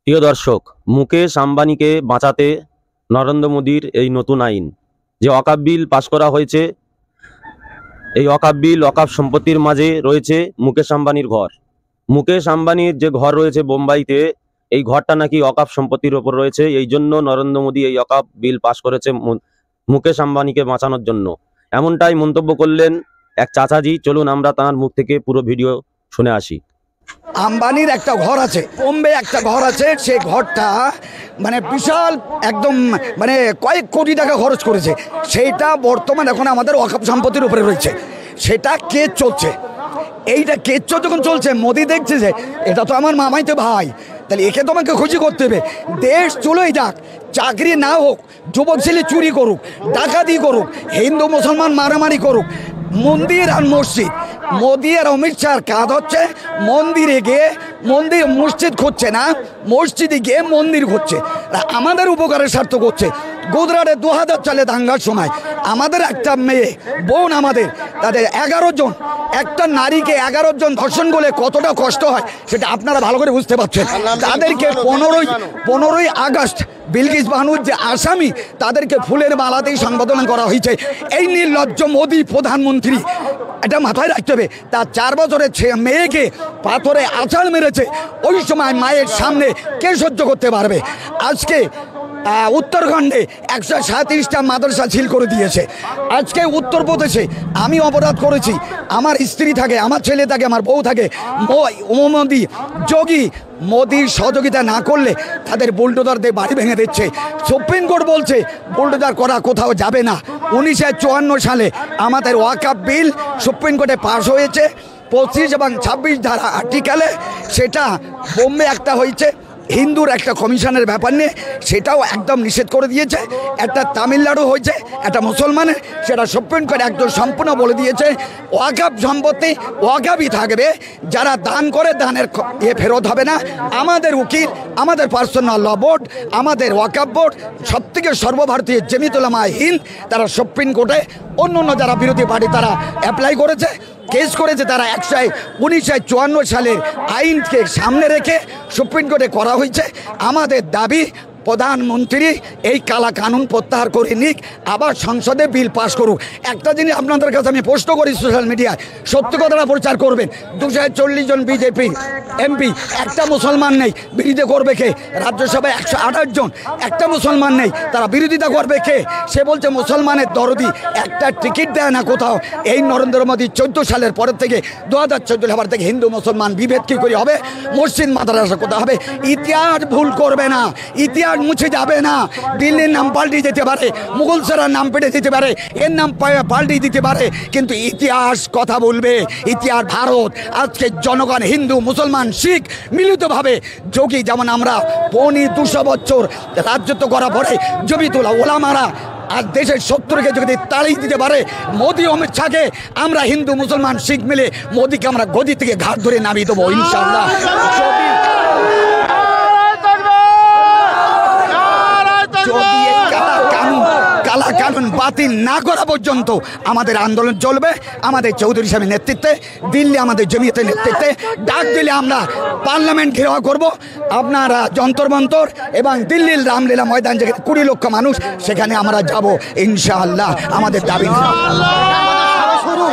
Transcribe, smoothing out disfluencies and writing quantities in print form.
প্রিয় দর্শক, মুকেশ আম্বানিকে বাঁচাতে নরেন্দ্র মোদীর এই নতুন আইন যে ওয়াকফ বিল পাশ করা হয়েছে, এই ওয়াকফ বিল ওয়াকফ সম্পত্তির মাঝে রয়েছে মুকেশ আম্বানির ঘর। মুকেশ আম্বানির যে ঘর রয়েছে বোম্বাইতে, এই ঘরটা নাকি ওয়াকফ সম্পত্তির ওপর রয়েছে। এই জন্য নরেন্দ্র মোদী এই ওয়াকফ বিল পাশ করেছে মুকেশ আম্বানিকে বাঁচানোর জন্য। এমনটাই মন্তব্য করলেন এক চাচাজি। চলুন আমরা তাঁর মুখ থেকে পুরো ভিডিও শুনে আসি। আম্বানির একটা ঘর আছে, বোম্বে একটা ঘর আছে, সেই ঘরটা মানে বিশাল একদম মানে কয়েক কোটি টাকা খরচ করেছে। সেইটা বর্তমান এখন আমাদের ওয়াকফ সম্পত্তির উপরে রয়েছে। সেটা কেস চলছে। এইটা কেস যখন চলছে, মোদি দেখছে যে এটা তো আমার মামাই তো ভাই, তাহলে একে তোমাকে খুশি করতে হবে। দেশ চলেই যাক, চাকরি না হোক, যুবক ছেলে চুরি করুক, ডাকাতি করুক, হিন্দু মুসলমান মারামারি করুক, মন্দির আর মসজিদ, মোদি আর অমিত শাহর কাজ হচ্ছে মন্দিরে গিয়ে মন্দির মসজিদ খুঁজছে না, মসজিদে গিয়ে মন্দির খুঁজছে। আমাদের উপকারের স্বার্থ করছে। গুজরাটে 2000 সালে দাঙ্গার সময় আমাদের একটা মেয়ে বোন, আমাদের তাদের 11 জন, একটা নারীকে 11 জন ধর্ষণ করলে কতটা কষ্ট হয় সেটা আপনারা ভালো করে বুঝতে পারছেন। তাদেরকে 15ই আগস্ট বিলকিস বানুর যে আসামি, তাদেরকে ফুলের মালাতেই সম্বোধন করা হয়েছে। এই নির্লজ্জ মোদী প্রধানমন্ত্রী, এটা মাথায় রাখতে হবে। তার 4 বছরের মেয়েকে পাথরে আছাড় মেরেছে। ওই সময় মায়ের সামনে কে সহ্য করতে পারবে? আজকে উত্তরাখণ্ডে 137টা মাদ্রাসা সিল করে দিয়েছে। আজকে উত্তরপ্রদেশে আমি অপরাধ করেছি, আমার স্ত্রী থাকে, আমার ছেলে থাকে, আমার বউ থাকে, মোদী যোগী মোদির সহযোগিতা না করলে তাদের বুলডোজার দিয়ে বাড়ি ভেঙে দিচ্ছে। সুপ্রিম কোর্ট বলছে বুলডোজার করা কোথাও যাবে না। 1954 সালে আমাদের ওয়াকফ বিল সুপ্রিম কোর্টে পাশ হয়েছে 25 এবং 26 ধারা আর্টিকেলে। সেটা বোম্বে একটা হয়েছে হিন্দুর একটা কমিশনের ব্যাপার নিয়ে, সেটাও একদম নিষেধ করে দিয়েছে। একটা তামিলনাড়ু হয়েছে একটা মুসলমানের, সেটা সুপ্রিম কোর্ট একদম সম্পূর্ণ বলে দিয়েছে ওয়াকফ সম্পত্তি ওয়াকফই থাকবে, যারা দান করে দানের ফেরত হবে না। আমাদের উকিল, আমাদের পার্সোনাল ল বোর্ড, আমাদের ওয়াকফ বোর্ড, সবথেকে সর্বভারতীয় জমিয়ত উলামা হিন্দ, তারা সুপ্রিম কোর্টে অন্য যারা বিরোধী পার্টি তারা অ্যাপ্লাই করেছে, কেস করেছে। তারা 1954 সালের আইনকে সামনে রেখে সুপ্রিম কোর্টে করা হয়েছে। আমাদের দাবি প্রধানমন্ত্রী এই কালা কানুন প্রত্যাহার করে নিক, আবার সংসদে বিল পাস করুক। একটা জিনিস আপনাদের কাছে আমি প্রশ্ন করি, সোশ্যাল মিডিয়ায় সত্য কথাটা প্রচার করবেন। 240 জন বিজেপি এমপি, একটা মুসলমান নেই, বিরোধিতা করবে কে? রাজ্যসভায় 128 জন, একটা মুসলমান নেই, তারা বিরোধিতা করবে কে? সে বলছে মুসলমানের দরদি, একটা টিকিট দেয় না কোথাও। এই নরেন্দ্র মোদী 14 সালের পরের থেকে 2014 সাল থেকে হিন্দু মুসলমান বিভেদ কী করে হবে? মসজিদ মাদ্রাসা কোথাও হবে? ইতিহাস ভুল করবে না, ইতিহাস মুছে যাবে না। দিল্লির নাম পাল্টে যেতে পারে, মুঘল সরার নাম পেটে যেতে পারে, এর নাম পাল্টে দিতে পারে, কিন্তু ইতিহাস কথা বলবে। ইতিহাস ভারত। আজকে জনগণ হিন্দু মুসলমান শিখ মিলিতভাবে যোগী, যেমন আমরা 200 বছর রাজত্ব করা পরে জমিতুল্লাহ ওলামারা আর দেশের শত্রুকে যদি তাড়িয়ে দিতে পারে মোদী অমিত শাহকে, আমরা হিন্দু মুসলমান শিখ মিলে মোদীকে আমরা গদি থেকে ঘাট ধরে নামিয়ে দেবো ইনশাআল্লাহ। কালা কানুন বাতিল না করা পর্যন্ত আমাদের আন্দোলন চলবে। আমাদের চৌধুরী সাহেবের নেতৃত্বে, দিল্লি আমাদের জমিয়তের নেতৃত্বে ডাক দিলে আমরা পার্লামেন্ট ঘেরাও করব। আপনারা যন্তর মন্তর এবং দিল্লির রামলীলা ময়দান, যেখানে 20 লক্ষ মানুষ, সেখানে আমরা যাব ইনশাআল্লাহ। আমাদের দাবি শুরু